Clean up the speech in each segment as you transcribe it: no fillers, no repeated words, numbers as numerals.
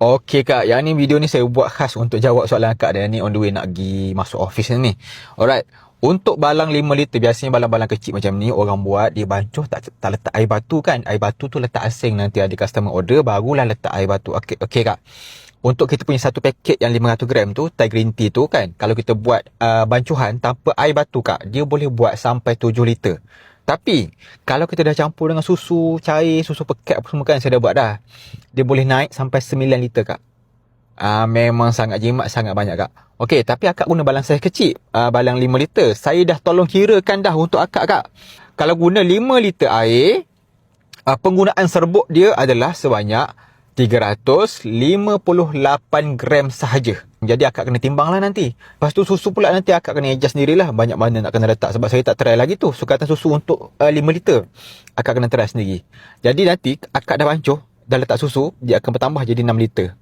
Okey kak, yang ni video ni saya buat khas untuk jawab soalan kak dan ni on the way nak pergi masuk office ni. Alright. Untuk balang 5 liter, biasanya balang-balang kecil macam ni orang buat dia bancuh tak letak air batu kan. Air batu tu letak asing, nanti ada customer order barulah letak air batu. Okey kak. Untuk kita punya satu paket yang 500 gram tu, Thai green tea tu kan, kalau kita buat bancuhan tanpa air batu kak, dia boleh buat sampai 7 liter. Tapi kalau kita dah campur dengan susu cair, susu pekat apa semua kan, saya dah buat dah, dia boleh naik sampai 9 liter kak. Memang sangat jimat, sangat banyak kak. Okey, tapi akak guna balang saiz kecil, balang 5 liter. Saya dah tolong kirakan dah untuk akak kak. Kalau guna 5 liter air, penggunaan serbuk dia adalah sebanyak 358 gram sahaja. Jadi akak kena timbang lah nanti. Lepas tu susu pula nanti akak kena adjust sendirilah banyak mana nak kena letak. Sebab saya tak try lagi tu sukatan susu untuk 5 liter. Akak kena try sendiri. Jadi nanti akak dah bancuh, dah letak susu, dia akan bertambah jadi 6 liter.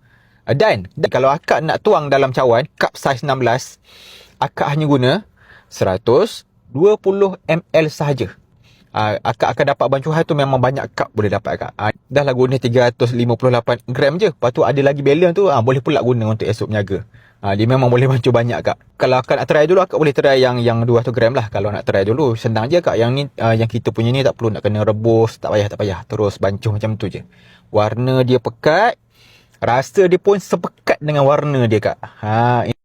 Dan kalau akak nak tuang dalam cawan cup saiz 16, akak hanya guna 120 ml sahaja. Akak akan dapat bancuhan tu memang banyak cup boleh dapat kak. Dah lah guna 358 gram je. Lepas tu ada lagi balance tu, boleh pula guna untuk esok berniaga. Dia memang boleh bancuh banyak kak. Kalau akak nak try dulu, akak boleh try yang 200 gram lah. Kalau nak try dulu, senang je kak. Yang ni, yang kita punya ni tak perlu nak kena rebus, tak payah. Terus bancuh macam tu je. Warna dia pekat, rasa dia pun sepekat dengan warna dia kak.